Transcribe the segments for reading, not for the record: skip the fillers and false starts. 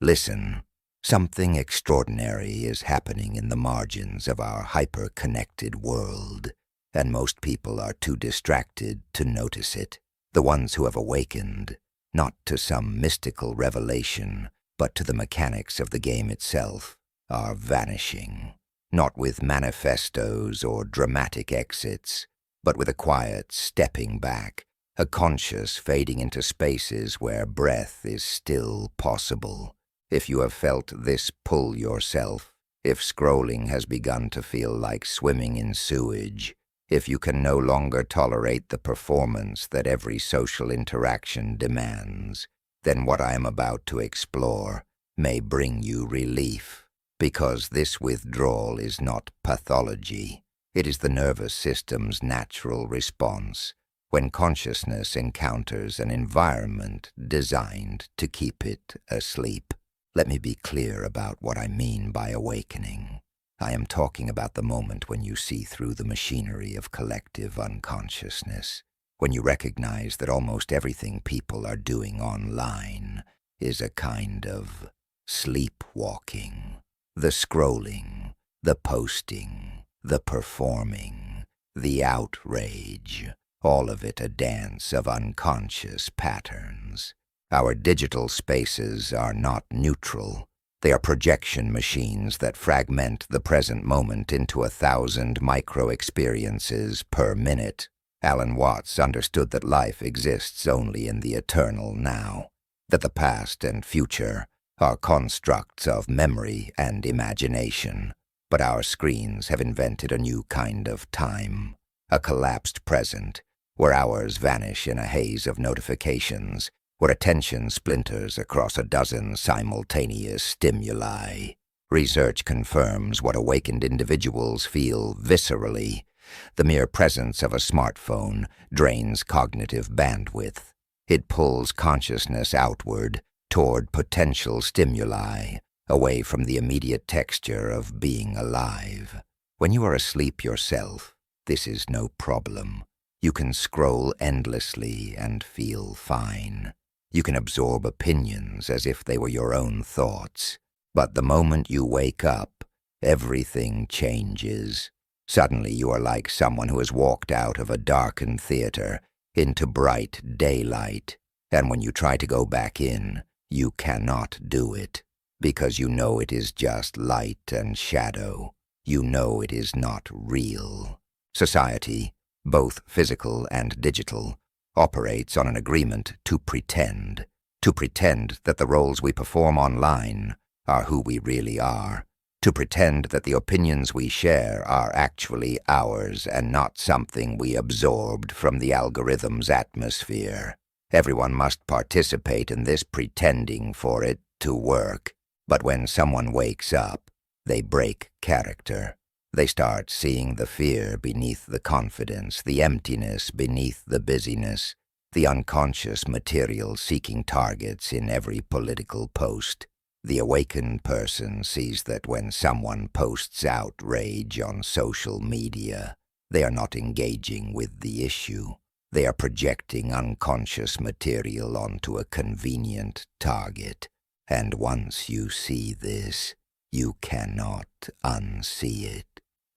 Listen, something extraordinary is happening in the margins of our hyper-connected world, and most people are too distracted to notice it. The ones who have awakened, not to some mystical revelation, but to the mechanics of the game itself, are vanishing, not with manifestos or dramatic exits, but with a quiet stepping back, a conscious fading into spaces where breath is still possible. If you have felt this pull yourself, if scrolling has begun to feel like swimming in sewage, if you can no longer tolerate the performance that every social interaction demands, then what I am about to explore may bring you relief, because this withdrawal is not pathology. It is the nervous system's natural response when consciousness encounters an environment designed to keep it asleep. Let me be clear about what I mean by awakening. I am talking about the moment when you see through the machinery of collective unconsciousness, when you recognize that almost everything people are doing online is a kind of sleepwalking. The scrolling, the posting, the performing, the outrage, all of it a dance of unconscious patterns. Our digital spaces are not neutral. They are projection machines that fragment the present moment into 1,000 micro-experiences per minute. Alan Watts understood that life exists only in the eternal now, that the past and future are constructs of memory and imagination. But our screens have invented a new kind of time, a collapsed present, where hours vanish in a haze of notifications, where attention splinters across a dozen simultaneous stimuli. Research confirms what awakened individuals feel viscerally. The mere presence of a smartphone drains cognitive bandwidth. It pulls consciousness outward toward potential stimuli, away from the immediate texture of being alive. When you are asleep yourself, this is no problem. You can scroll endlessly and feel fine. You can absorb opinions as if they were your own thoughts. But the moment you wake up, everything changes. Suddenly you are like someone who has walked out of a darkened theater into bright daylight. And when you try to go back in, you cannot do it, because you know it is just light and shadow. You know it is not real. Society, both physical and digital, operates on an agreement to pretend that the roles we perform online are who we really are, to pretend that the opinions we share are actually ours and not something we absorbed from the algorithm's atmosphere. Everyone must participate in this pretending for it to work. But when someone wakes up, they break character. They start seeing the fear beneath the confidence, the emptiness beneath the busyness, the unconscious material seeking targets in every political post. The awakened person sees that when someone posts outrage on social media, they are not engaging with the issue. They are projecting unconscious material onto a convenient target. And once you see this, you cannot unsee it.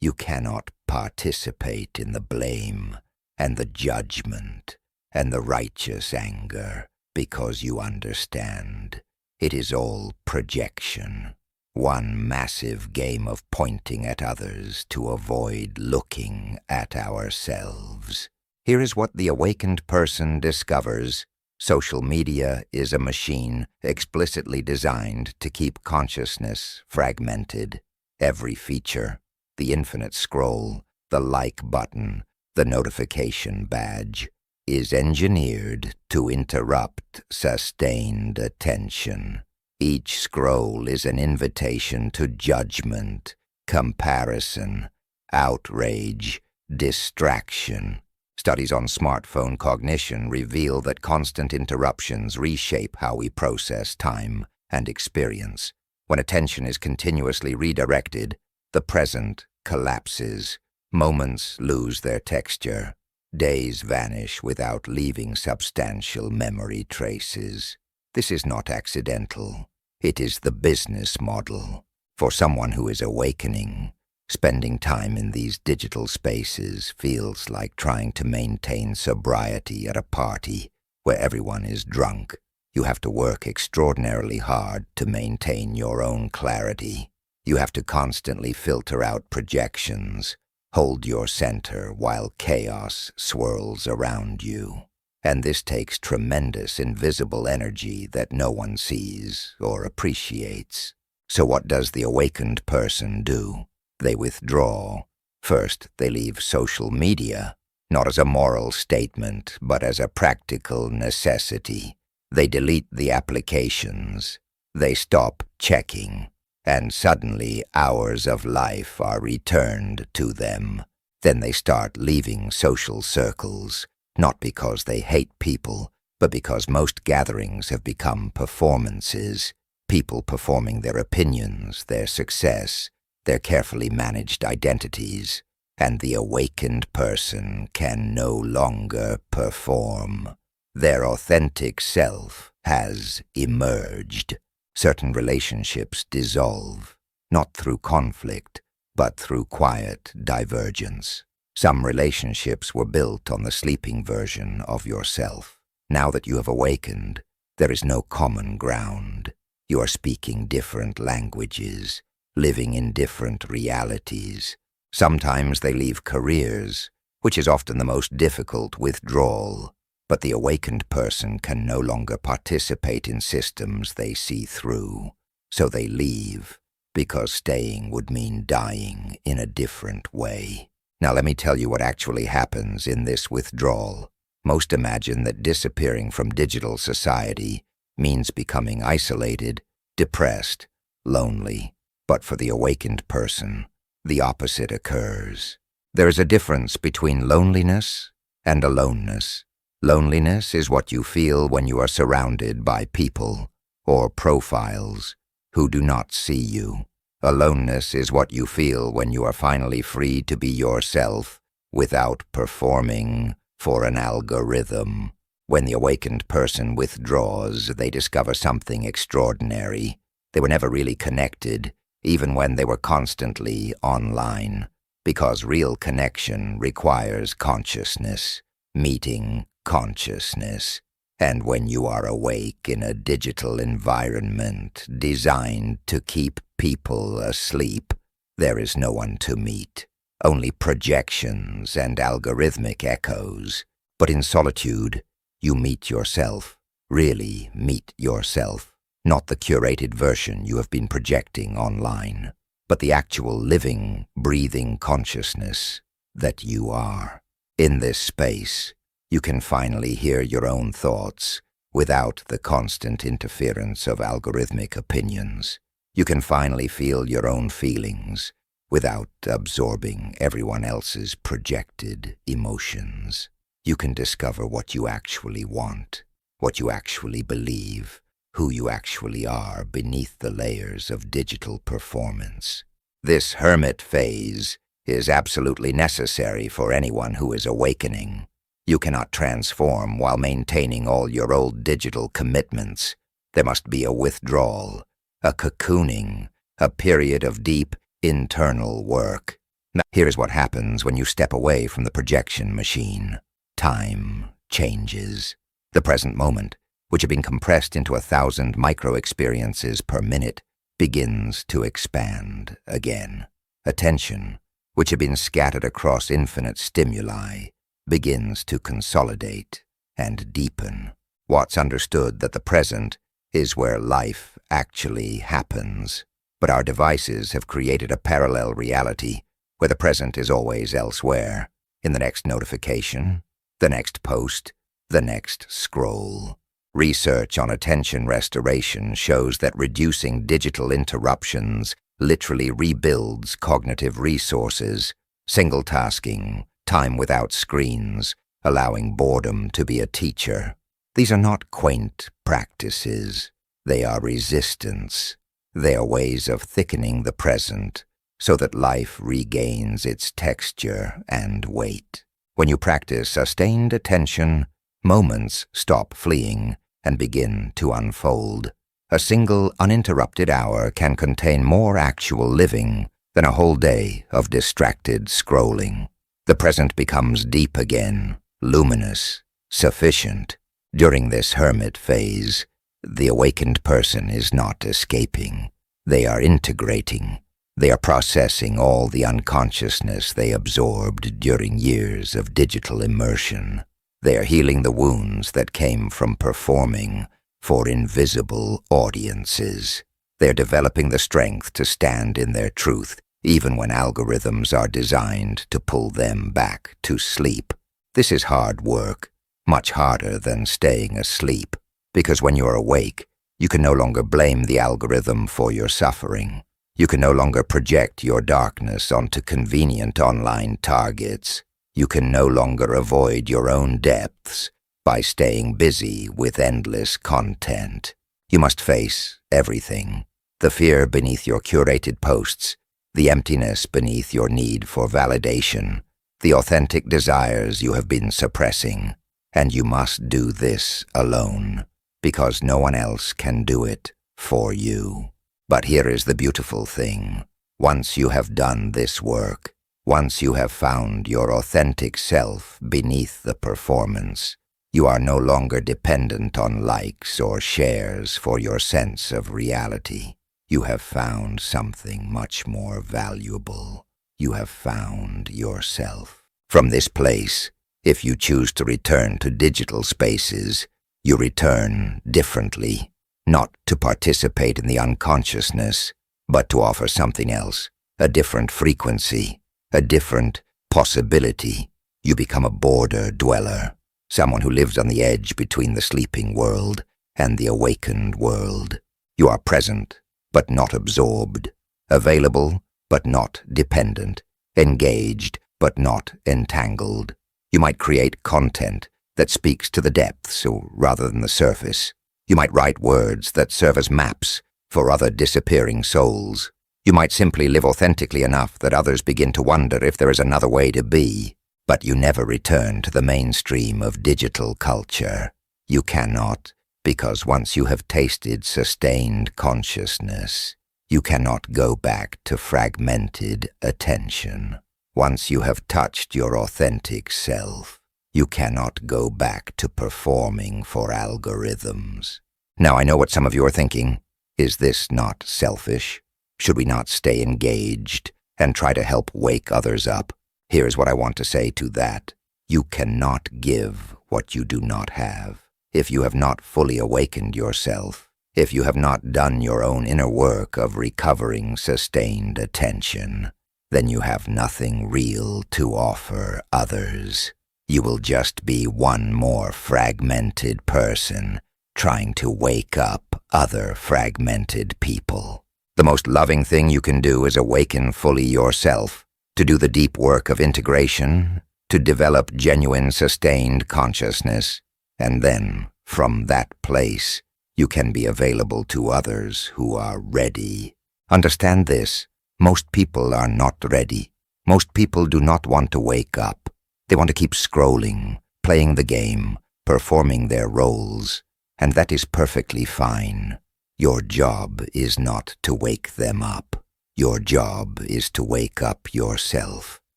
You cannot participate in the blame and the judgment and the righteous anger, because you understand it is all projection, one massive game of pointing at others to avoid looking at ourselves. Here is what the awakened person discovers. Social media is a machine explicitly designed to keep consciousness fragmented. Every feature, the infinite scroll, the like button, the notification badge, is engineered to interrupt sustained attention. Each scroll is an invitation to judgment, comparison, outrage, distraction. Studies on smartphone cognition reveal that constant interruptions reshape how we process time and experience. When attention is continuously redirected, the present collapses. Moments lose their texture. Days vanish without leaving substantial memory traces. This is not accidental. It is the business model. For someone who is awakening, spending time in these digital spaces feels like trying to maintain sobriety at a party where everyone is drunk. You have to work extraordinarily hard to maintain your own clarity. You have to constantly filter out projections, hold your center while chaos swirls around you. And this takes tremendous invisible energy that no one sees or appreciates. So what does the awakened person do? They withdraw. First, they leave social media, not as a moral statement, but as a practical necessity. They delete the applications. They stop checking. And suddenly hours of life are returned to them. Then they start leaving social circles, not because they hate people, but because most gatherings have become performances, people performing their opinions, their success, their carefully managed identities, and the awakened person can no longer perform. Their authentic self has emerged. Certain relationships dissolve, not through conflict, but through quiet divergence. Some relationships were built on the sleeping version of yourself. Now that you have awakened, there is no common ground. You are speaking different languages, living in different realities. Sometimes they leave careers, which is often the most difficult withdrawal. But the awakened person can no longer participate in systems they see through. So they leave, because staying would mean dying in a different way. Now let me tell you what actually happens in this withdrawal. Most imagine that disappearing from digital society means becoming isolated, depressed, lonely. But for the awakened person, the opposite occurs. There is a difference between loneliness and aloneness. Loneliness is what you feel when you are surrounded by people or profiles who do not see you. Aloneness is what you feel when you are finally free to be yourself without performing for an algorithm. When the awakened person withdraws, they discover something extraordinary. They were never really connected, even when they were constantly online, because real connection requires consciousness, meeting consciousness. And when you are awake in a digital environment designed to keep people asleep, there is no one to meet, only projections and algorithmic echoes. But in solitude, you meet yourself, really meet yourself, not the curated version you have been projecting online, but the actual living, breathing consciousness that you are. In this space, you can finally hear your own thoughts without the constant interference of algorithmic opinions. You can finally feel your own feelings without absorbing everyone else's projected emotions. You can discover what you actually want, what you actually believe, who you actually are beneath the layers of digital performance. This hermit phase is absolutely necessary for anyone who is awakening. You cannot transform while maintaining all your old digital commitments. There must be a withdrawal, a cocooning, a period of deep internal work. Now, here's what happens when you step away from the projection machine. Time changes. The present moment, which had been compressed into 1,000 micro-experiences per minute, begins to expand again. Attention, which had been scattered across infinite stimuli, begins to consolidate and deepen. Watts understood that the present is where life actually happens, but our devices have created a parallel reality where the present is always elsewhere, in the next notification, the next post, the next scroll. Research on attention restoration shows that reducing digital interruptions literally rebuilds cognitive resources, single tasking, time without screens, allowing boredom to be a teacher. These are not quaint practices. They are resistance. They are ways of thickening the present so that life regains its texture and weight. When you practice sustained attention, moments stop fleeing and begin to unfold. A single uninterrupted hour can contain more actual living than a whole day of distracted scrolling. The present becomes deep again, luminous, sufficient. During this hermit phase, the awakened person is not escaping. They are integrating. They are processing all the unconsciousness they absorbed during years of digital immersion. They are healing the wounds that came from performing for invisible audiences. They are developing the strength to stand in their truth, even when algorithms are designed to pull them back to sleep. This is hard work, much harder than staying asleep, because when you're awake, you can no longer blame the algorithm for your suffering. You can no longer project your darkness onto convenient online targets. You can no longer avoid your own depths by staying busy with endless content. You must face everything. The fear beneath your curated posts, the emptiness beneath your need for validation, the authentic desires you have been suppressing. And you must do this alone, because no one else can do it for you. But here is the beautiful thing. Once you have done this work, once you have found your authentic self beneath the performance, you are no longer dependent on likes or shares for your sense of reality. You have found something much more valuable. You have found yourself. From this place, if you choose to return to digital spaces, you return differently. Not to participate in the unconsciousness, but to offer something else, a different frequency, a different possibility. You become a border dweller, someone who lives on the edge between the sleeping world and the awakened world. You are present, but not absorbed, available, but not dependent, engaged, but not entangled. You might create content that speaks to the depths rather than the surface. You might write words that serve as maps for other disappearing souls. You might simply live authentically enough that others begin to wonder if there is another way to be. But you never return to the mainstream of digital culture. You cannot, because once you have tasted sustained consciousness, you cannot go back to fragmented attention. Once you have touched your authentic self, you cannot go back to performing for algorithms. Now, I know what some of you are thinking. Is this not selfish? Should we not stay engaged and try to help wake others up? Here's what I want to say to that. You cannot give what you do not have. If you have not fully awakened yourself, if you have not done your own inner work of recovering sustained attention, then you have nothing real to offer others. You will just be one more fragmented person trying to wake up other fragmented people. The most loving thing you can do is awaken fully yourself, to do the deep work of integration, to develop genuine sustained consciousness, and then, from that place, you can be available to others who are ready. Understand this, most people are not ready. Most people do not want to wake up. They want to keep scrolling, playing the game, performing their roles, and that is perfectly fine. Your job is not to wake them up. Your job is to wake up yourself,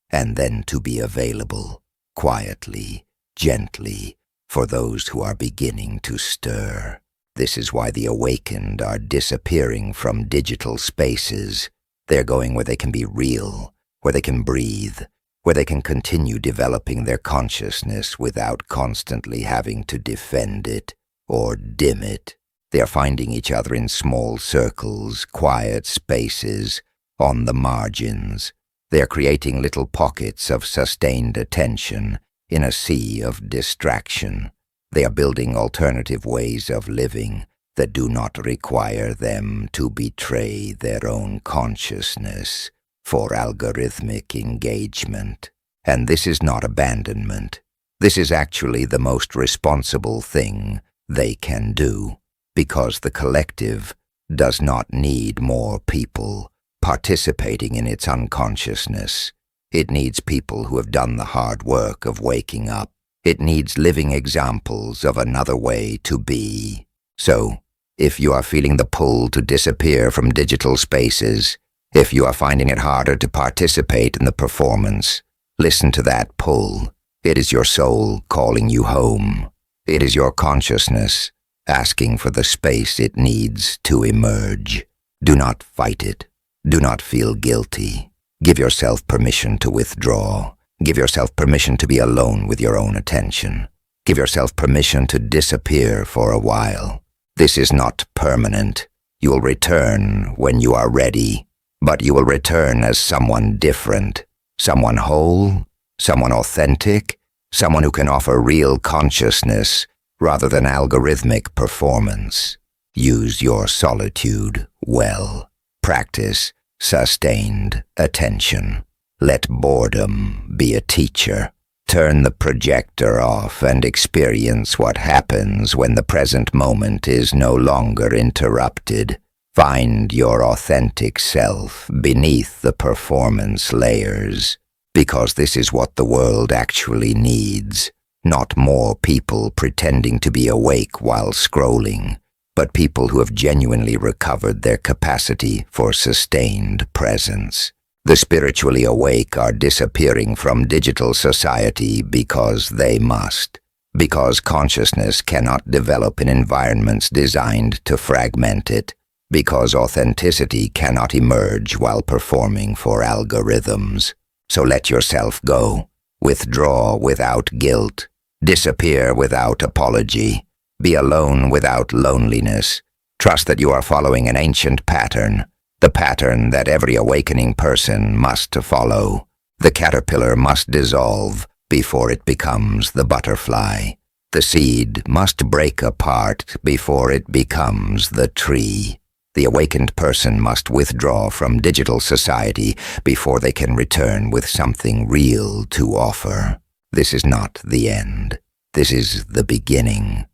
and then to be available, quietly, gently, for those who are beginning to stir. This is why the awakened are disappearing from digital spaces. They're going where they can be real, where they can breathe, where they can continue developing their consciousness without constantly having to defend it or dim it. They are finding each other in small circles, quiet spaces, on the margins. They are creating little pockets of sustained attention in a sea of distraction. They are building alternative ways of living that do not require them to betray their own consciousness for algorithmic engagement. And this is not abandonment. This is actually the most responsible thing they can do, because the collective does not need more people participating in its unconsciousness. It needs people who have done the hard work of waking up. It needs living examples of another way to be. So, If you are feeling the pull to disappear from digital spaces, if you are finding it harder to participate in the performance, listen to that pull. It is your soul calling you home. It is your consciousness asking for the space it needs to emerge. Do not fight it. Do not feel guilty. Give yourself permission to withdraw. Give yourself permission to be alone with your own attention. Give yourself permission to disappear for a while. This is not permanent. You will return when you are ready, but you will return as someone different, someone whole, someone authentic, someone who can offer real consciousness rather than algorithmic performance. Use your solitude well. Practice sustained attention. Let boredom be a teacher. Turn the projector off and experience what happens when the present moment is no longer interrupted. Find your authentic self beneath the performance layers, because this is what the world actually needs. Not more people pretending to be awake while scrolling, but people who have genuinely recovered their capacity for sustained presence. The spiritually awake are disappearing from digital society because they must, because consciousness cannot develop in environments designed to fragment it, because authenticity cannot emerge while performing for algorithms. So let yourself go. Withdraw without guilt. Disappear without apology. Be alone without loneliness. Trust that you are following an ancient pattern, the pattern that every awakening person must follow. The caterpillar must dissolve before it becomes the butterfly. The seed must break apart before it becomes the tree. The awakened person must withdraw from digital society before they can return with something real to offer. This is not the end. This is the beginning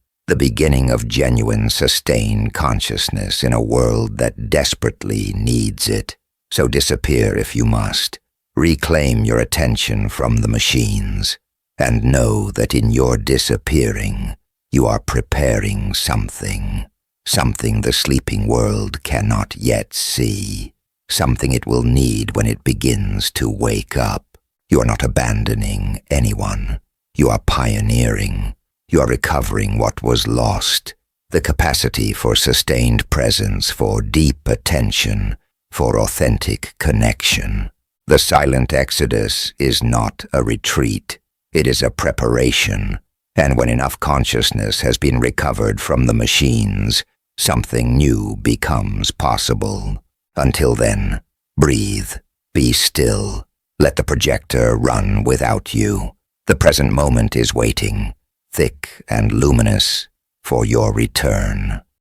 of genuine, sustained consciousness in a world that desperately needs it. So disappear if you must. Reclaim your attention from the machines, and know that in your disappearing, you are preparing something the sleeping world cannot yet see, something it will need when it begins to wake up. You are not abandoning anyone. You are pioneering. You are recovering what was lost, the capacity for sustained presence, for deep attention, for authentic connection. The silent exodus is not a retreat. It is a preparation. And when enough consciousness has been recovered from the machines, something new becomes possible. Until then, breathe, be still. Let the projector run without you. The present moment is waiting, thick and luminous, for your return.